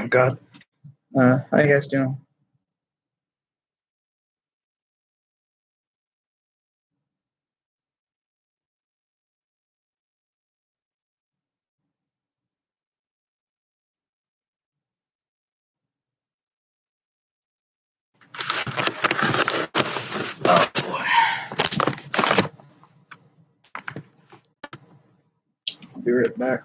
God. How you guys doing? Oh boy. I'll be right back.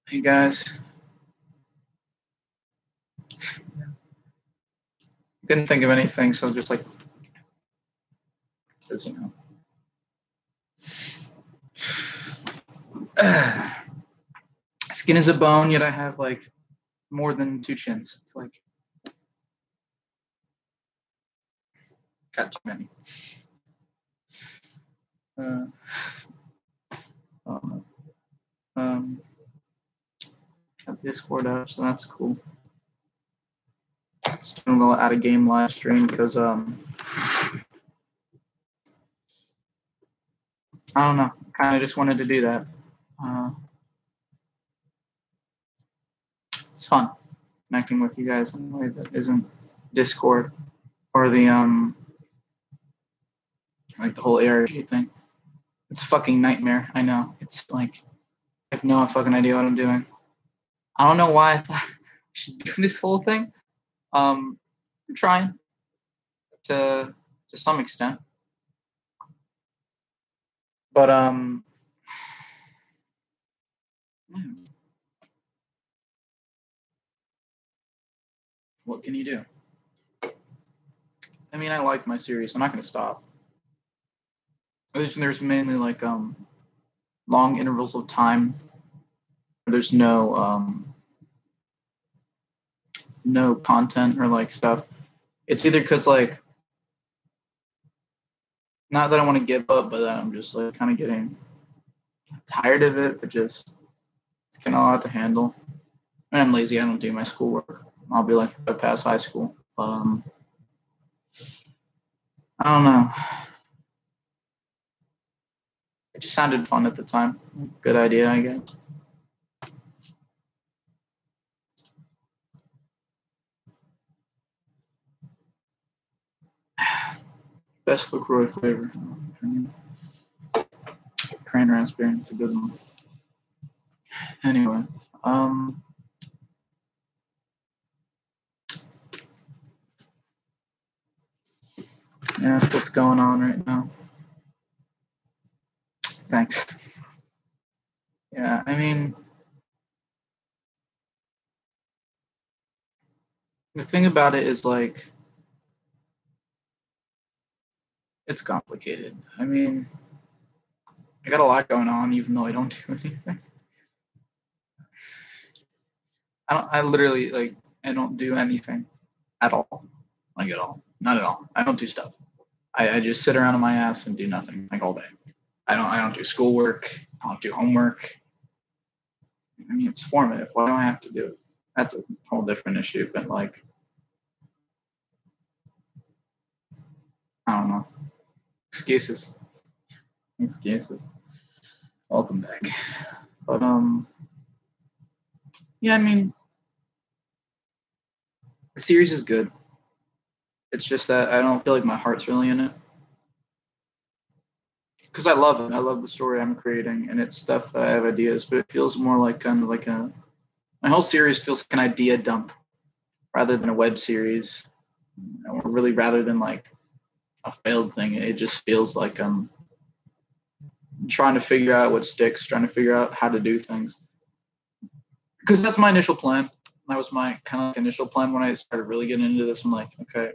Hey guys. Couldn't think of anything, so just like, because you know. Skin is a bone, yet I have like more than 2 chins. It's like got too many. Got Discord up, so that's cool. Just doing a little out of game live stream because I don't know, kind of just wanted to do that. It's fun connecting with you guys in a way that isn't Discord or the like the whole ARG thing. It's a fucking nightmare. I know. It's like I have no fucking idea what I'm doing. I don't know why I thought I should do this whole thing. I'm trying to some extent, but what can you do? I mean, I like my series. I'm not gonna stop. There's mainly like long intervals of time where there's no content or like stuff. It's either because like not that I want to give up, but that I'm just like kind of getting tired of it. But just it's kind of a lot to handle. And I'm lazy. I don't do my schoolwork. I'll be like if I pass high school. I don't know. It just sounded fun at the time. Good idea, I guess. Best LaCroix flavor. Cran raspberry. It's a good one. Anyway, yeah, that's what's going on right now. Thanks. Yeah, I mean, the thing about it is like, it's complicated. I mean, I got a lot going on, even though I don't do anything. I literally like, I don't do anything at all. Like at all. Not at all. I don't do stuff. I just sit around on my ass and do nothing like all day. I don't do schoolwork. I don't do homework. I mean, it's formative. Why do I have to do it? That's a whole different issue. But like, I don't know. Excuses. Welcome back. But yeah, I mean, the series is good. It's just that I don't feel like my heart's really in it. Because I love it. I love the story I'm creating, and it's stuff that I have ideas, but it feels more like kind of like my whole series feels like an idea dump rather than a web series. Or really rather than like a failed thing. It just feels like I'm trying to figure out what sticks, trying to figure out how to do things. Because that's my initial plan. That was my kind of like initial plan when I started really getting into this. I'm like, okay,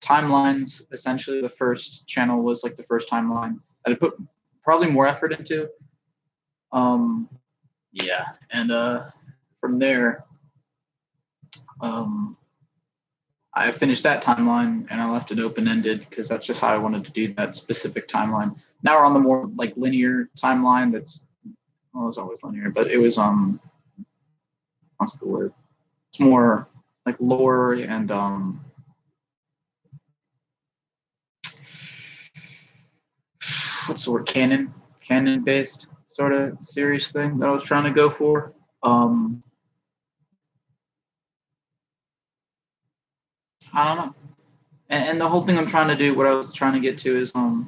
timelines. Essentially, the first channel was like the first timeline that I put probably more effort into. Yeah, and from there, I finished that timeline and I left it open ended because that's just how I wanted to do that specific timeline. Now we're on the more like linear timeline. Well, it was always linear, but it was what's the word? It's more like lore and what's the word? Canon based sort of series thing that I was trying to go for. I don't know. And the whole thing I'm trying to do, what I was trying to get to is the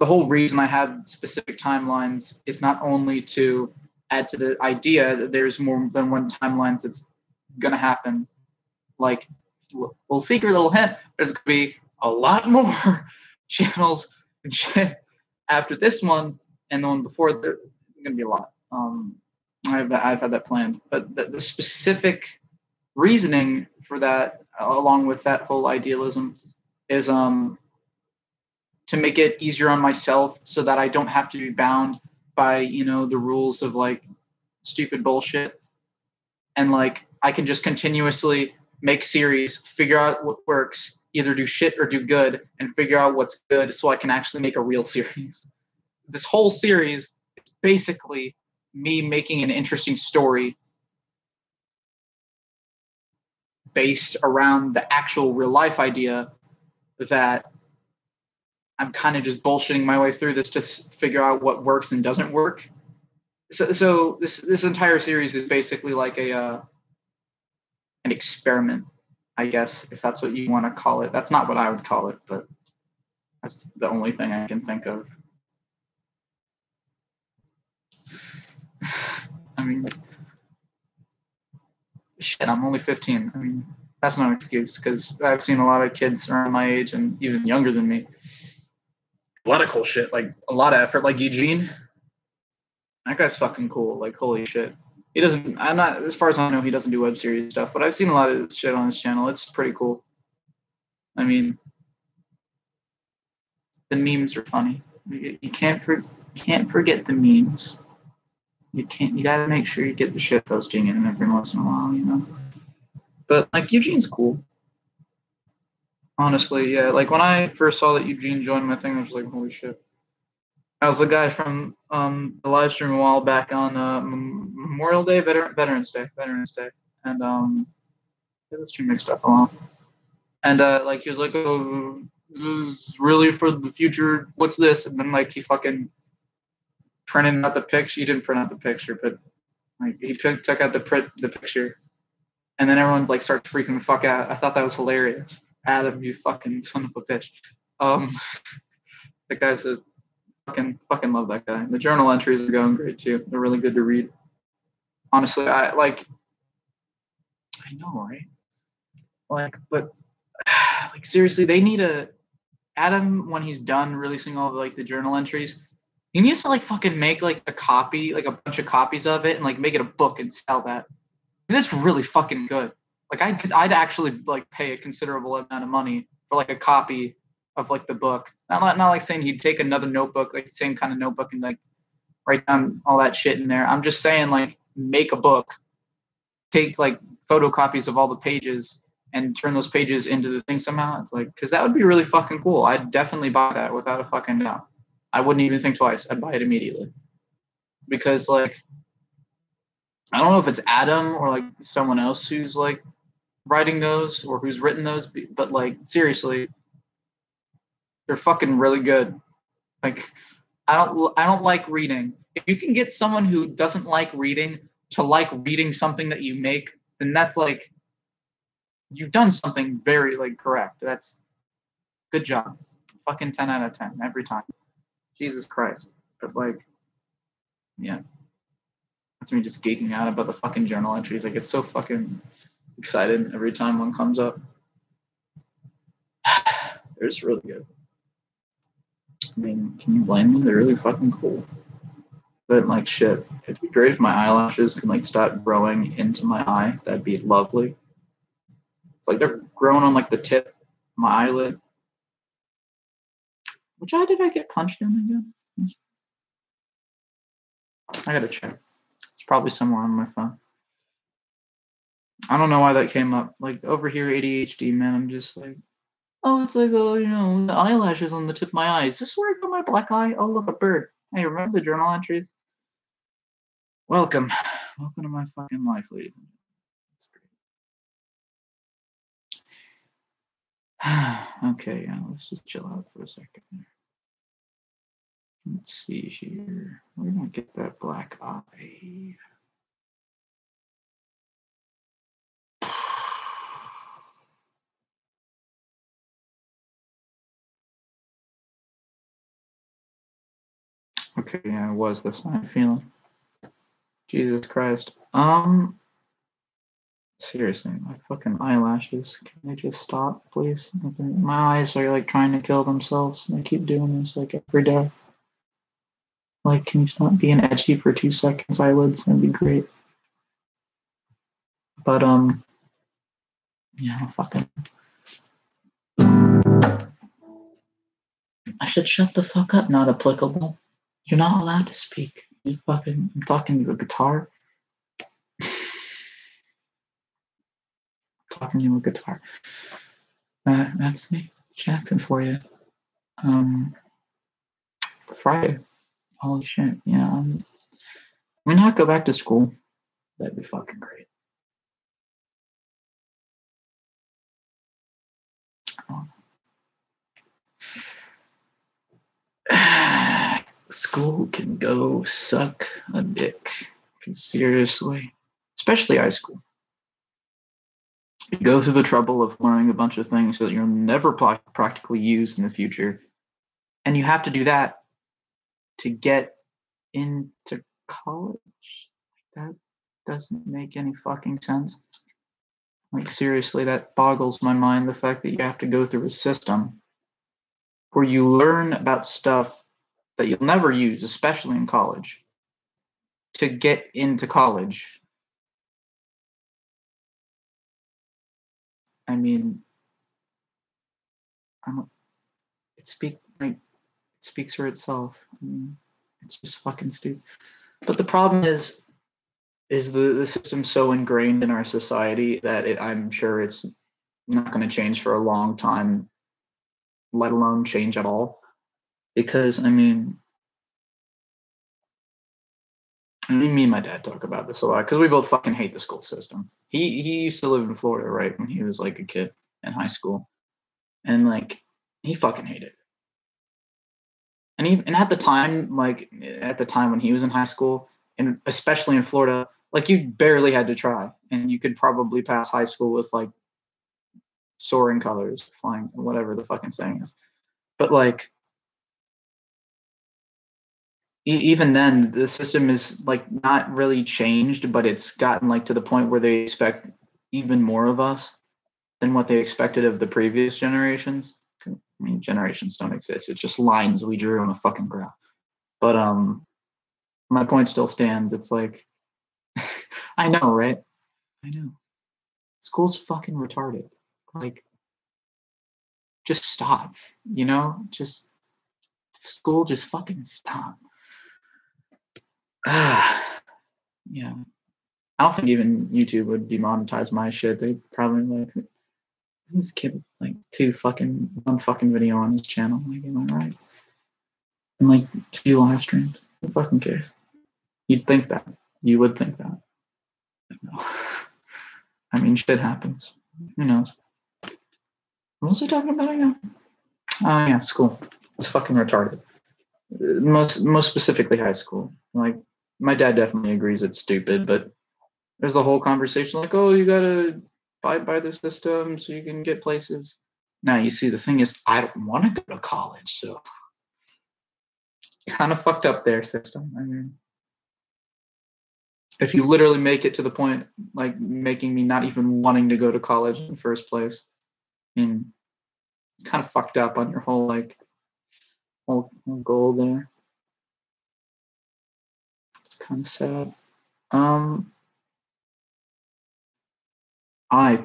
whole reason I have specific timelines is not only to add to the idea that there's more than one timeline that's gonna happen. Like, little secret, little hint, there's gonna be a lot more channels and shit after this one and the one before. There's gonna be a lot. I've had that planned, but the specific reasoning for that, along with that whole idealism, is to make it easier on myself so that I don't have to be bound by, the rules of like stupid bullshit. And like I can just continuously make series, figure out what works, either do shit or do good, and figure out what's good so I can actually make a real series. This whole series is basically me making an interesting story based around the actual real life idea that I'm kind of just bullshitting my way through this to figure out what works and doesn't work. So this entire series is basically like an experiment, I guess, if that's what you want to call it. That's not what I would call it, but that's the only thing I can think of. I mean, shit, I'm only 15. I mean, that's not an excuse because I've seen a lot of kids around my age and even younger than me. A lot of cool shit, like a lot of effort, like Eugene. That guy's fucking cool. Like, holy shit. He doesn't, I'm not, as far as I know, he doesn't do web series stuff, but I've seen a lot of shit on his channel. It's pretty cool. I mean, the memes are funny. You can't forget the memes. You gotta make sure you get the shit posting in every once in a while, But, like, Eugene's cool. Honestly, yeah. Like, when I first saw that Eugene joined my thing, I was like, holy shit. I was the guy from the live stream a while back on Memorial Day, Veterans Day, and let's stream mixed up a lot. And like he was like, "Oh, this is really for the future. What's this?" And then like he fucking printed out the picture. He didn't print out the picture, but like he took out the picture, and then everyone's like starts freaking the fuck out. I thought that was hilarious. Adam, you fucking son of a bitch. That guy's a fucking love that guy. The journal entries are going great too. They're really good to read. Honestly, I know, right? Like, but like seriously, they need Adam, when he's done releasing all of like the journal entries, he needs to like fucking make like a copy, like a bunch of copies of it, and like make it a book and sell that. Because it's really fucking good. Like I'd actually like pay a considerable amount of money for like a copy of like the book. Not like saying he'd take another notebook, like the same kind of notebook, and like write down all that shit in there. I'm just saying like make a book, take like photocopies of all the pages and turn those pages into the thing somehow. It's like, because that would be really fucking cool. I'd definitely buy that without a fucking doubt. I wouldn't even think twice. I'd buy it immediately. Because like, I don't know if it's Adam or like someone else who's like writing those or who's written those, but like seriously, they're fucking really good. Like, I don't like reading. If you can get someone who doesn't like reading to like reading something that you make, then that's like, you've done something very like correct. That's good job. Fucking 10 out of 10 every time. Jesus Christ. But like, yeah. That's me just geeking out about the fucking journal entries. I get so fucking excited every time one comes up. They're just really good. I mean, can you blame me? They're really fucking cool. But like shit, it'd be great if my eyelashes could like start growing into my eye. That'd be lovely. It's like they're growing on like the tip of my eyelid. Which eye did I get punched in again? I gotta check. It's probably somewhere on my phone. I don't know why that came up. Like over here, ADHD, man. I'm just like, oh, it's like, oh, you know, the eyelashes on the tip of my eye. Is this where I got my black eye? Oh, look, a bird. Hey, remember the journal entries? Welcome. Welcome to my fucking life, ladies and gentlemen. Okay, yeah, let's just chill out for a second. Let's see here. We're gonna get that black eye. Okay, yeah, it was this night feeling. Jesus Christ. Seriously, my fucking eyelashes. Can they just stop, please? My eyes are like trying to kill themselves, and they keep doing this like every day. Like, can you stop being edgy for 2 seconds, eyelids? That'd be great. But yeah, fucking. I should shut the fuck up. Not applicable. You're not allowed to speak. You fucking. I'm talking to a guitar. Talking to a guitar. That's me, Jackson, for you. Friday. Holy shit. Yeah. I'm gonna go back to school. That'd be fucking great. School can go suck a dick. Seriously. Especially high school. You go through the trouble of learning a bunch of things that you'll never practically use in the future. And you have to do that to get into college. That doesn't make any fucking sense. Like, seriously, that boggles my mind, the fact that you have to go through a system where you learn about stuff that you'll never use, especially in college, to get into college. I mean, it speaks for itself. I mean, it's just fucking stupid. But the problem is the system's so ingrained in our society that I'm sure it's not going to change for a long time, let alone change at all. Because I mean, me and my dad talk about this a lot because we both fucking hate the school system. He used to live in Florida, right, when he was like a kid in high school, and like he fucking hated it. And at the time when he was in high school, and especially in Florida, like you barely had to try, and you could probably pass high school with like soaring colors, flying, whatever the fucking saying is. But like even then, the system is like not really changed, but it's gotten like to the point where they expect even more of us than what they expected of the previous generations. I mean, generations don't exist. It's just lines we drew on a fucking graph. But my point still stands. It's like, I know, right? I know. School's fucking retarded. Like, just stop. You know, just school. Just fucking stop. Yeah. I don't think even YouTube would demonetize my shit. They'd probably like this kid like one fucking video on his channel. Like, am I right? And like 2 live streams. Who fucking cares? You'd think that. You would think that. No. I mean, shit happens. Who knows? What was I talking about again? Oh yeah, school. It's fucking retarded. Most specifically high school. Like my dad definitely agrees it's stupid, but there's a whole conversation like, oh, you gotta abide by the system so you can get places. Now you see, the thing is, I don't want to go to college, so kind of fucked up their system. I mean, if you literally make it to the point like making me not even wanting to go to college in the first place, I mean, kind of fucked up on your whole whole goal there. It's kind of sad.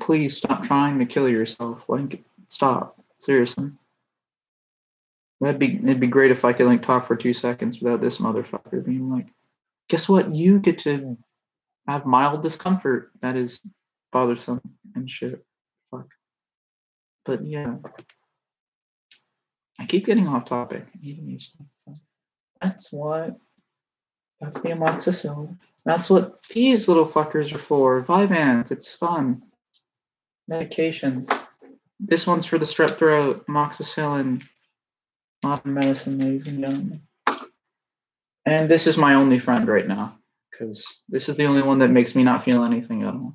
Please stop trying to kill yourself. Like, stop. Seriously. It'd be great if I could like talk for 2 seconds without this motherfucker being like, guess what? You get to have mild discomfort that is bothersome and shit. Fuck. But yeah. I keep getting off topic. That's what. That's the amoxicillin. That's what these little fuckers are for. Vyvanse. It's fun. Medications. This one's for the strep throat. Amoxicillin. Modern medicine, ladies and gentlemen. And this is my only friend right now, because this is the only one that makes me not feel anything at all.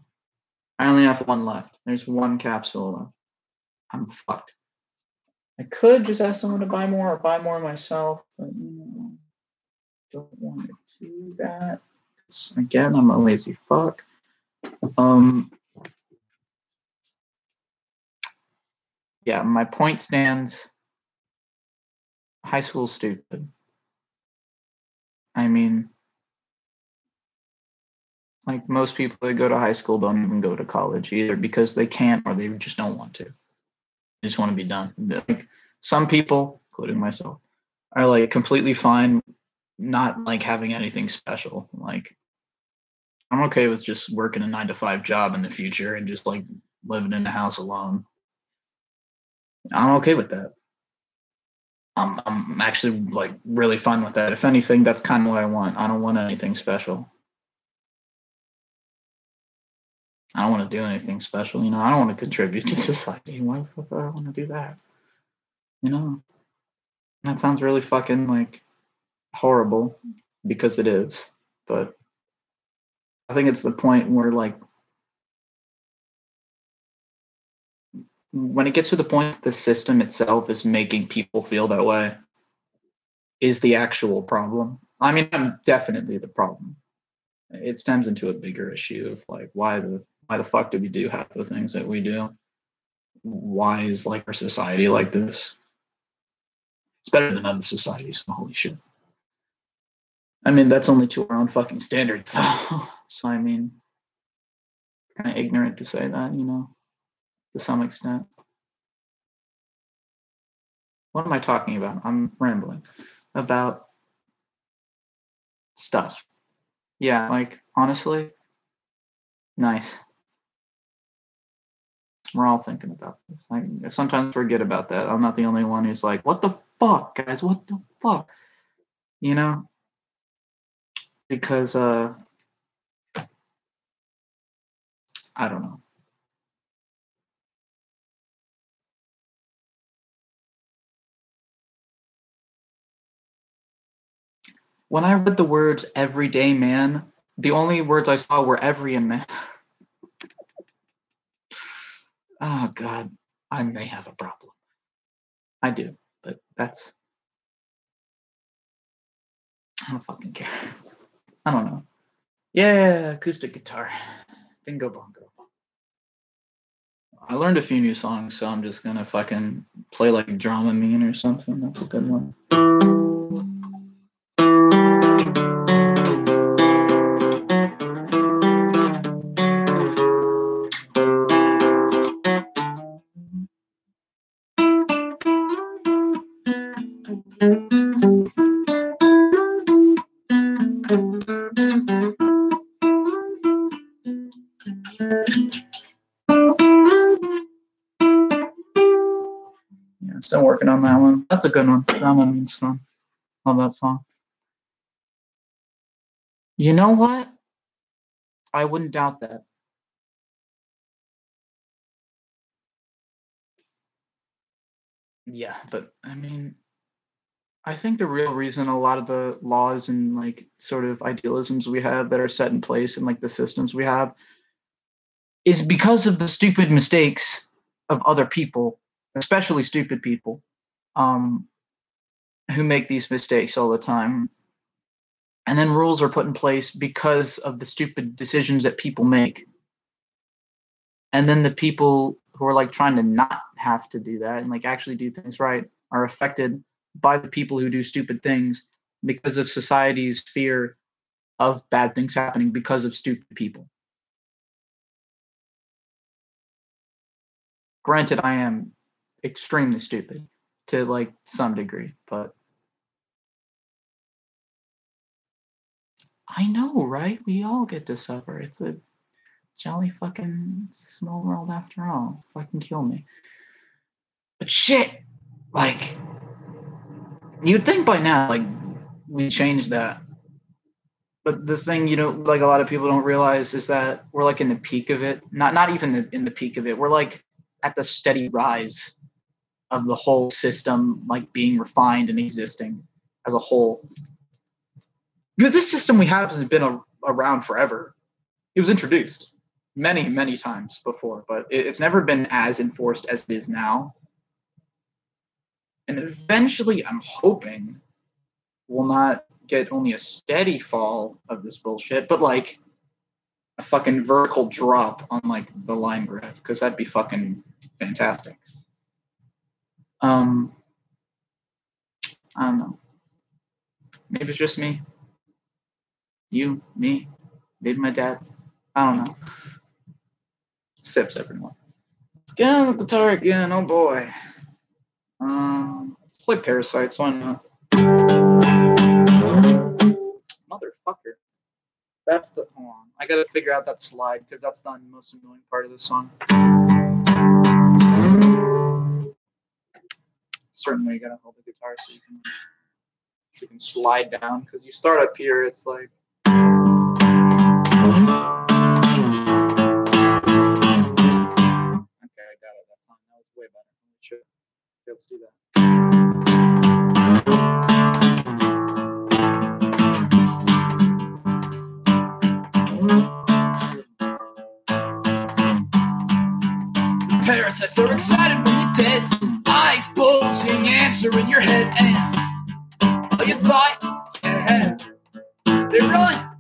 I only have one left. There's one capsule left. I'm fucked. I could just ask someone to buy more or buy more myself, but don't want to do that. Again, I'm a lazy fuck. Yeah, my point stands. High school's stupid. I mean, like most people that go to high school don't even go to college either because they can't or they just don't want to. They just want to be done. Like some people, including myself, are like completely fine not like having anything special. Like I'm okay with just working a 9-to-5 job in the future and just like living in the house alone. I'm okay with that. I'm actually like really fun with that. If anything, that's kind of what I want. I don't want anything special. I don't want to do anything special. I don't want to contribute to society. Why the fuck do I want to do that? That sounds really fucking like horrible because it is. But I think it's the point where like when it gets to the point that the system itself is making people feel that way is the actual problem. I mean, I'm definitely the problem. It stems into a bigger issue of like why the fuck do we do half the things that we do? Why is like our society like this? It's better than other societies, so holy shit. I mean, that's only to our own fucking standards, though. So I mean, kind of ignorant to say that, to some extent. What am I talking about? I'm rambling about stuff. Yeah, like honestly, nice. We're all thinking about this. I sometimes forget about that. I'm not the only one who's like, what the fuck, guys? What the fuck? Because I don't know. When I read the words everyday man, the only words I saw were every and man. Oh God, I may have a problem. I do, but I don't fucking care. I don't know. Yeah, acoustic guitar. Bingo bongo. I learned a few new songs, so I'm just gonna fucking play like Dramamine or something. That's a good one. Yeah, still working on that one. That's a good one. Dramamine's fun. Love that song. You know what? I wouldn't doubt that. Yeah, but I mean, I think the real reason a lot of the laws and like sort of idealisms we have that are set in place and like the systems we have is because of the stupid mistakes of other people, especially stupid people, who make these mistakes all the time. And then rules are put in place because of the stupid decisions that people make. And then the people who are like trying to not have to do that and like actually do things right are affected by the people who do stupid things because of society's fear of bad things happening because of stupid people. Granted, I am extremely stupid to like some degree, but I know, right? We all get to suffer. It's a jolly fucking small world after all. Fucking kill me. But shit, like, you'd think by now, like, we changed that. But the thing, like a lot of people don't realize is that we're like in the peak of it. Not even in the peak of it. We're like at the steady rise of the whole system, like being refined and existing as a whole. Because this system we have hasn't been around forever. It was introduced many, many times before, but it's never been as enforced as it is now. And eventually, I'm hoping we'll not get only a steady fall of this bullshit, but like a fucking vertical drop on like the line grid, because that'd be fucking fantastic. I don't know. Maybe it's just me. You, me, maybe my dad. I don't know. Sips, everyone. Let's get on the guitar again. Oh boy. Let's play Parasites. Why not? Motherfucker. That's the. Hold on. I gotta figure out that slide because that's the most annoying part of the song. Certainly, you gotta hold the guitar so you can slide down. Because you start up here, it's like. Okay, I got it. That song. That was way better. Sure. Okay, let's do that. Parasites are excited when you're dead. Eyes bulging, answer in your head, and all your thoughts, yeah, they run.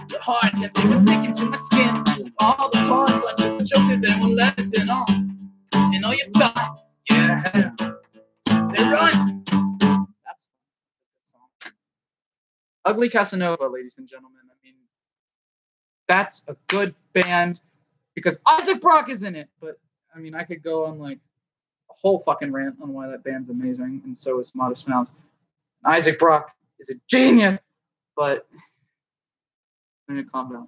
The heart tempting was sticking to my skin. All the pawns like a joker, they won't let us in on. And all your thoughts, yeah, they run. That's a good song. Ugly Casanova, ladies and gentlemen. I mean, that's a good band because Isaac Brock is in it. But I mean, I could go on like a whole fucking rant on why that band's amazing, and so is Modest Mouse. Isaac Brock is a genius, but I need to calm down.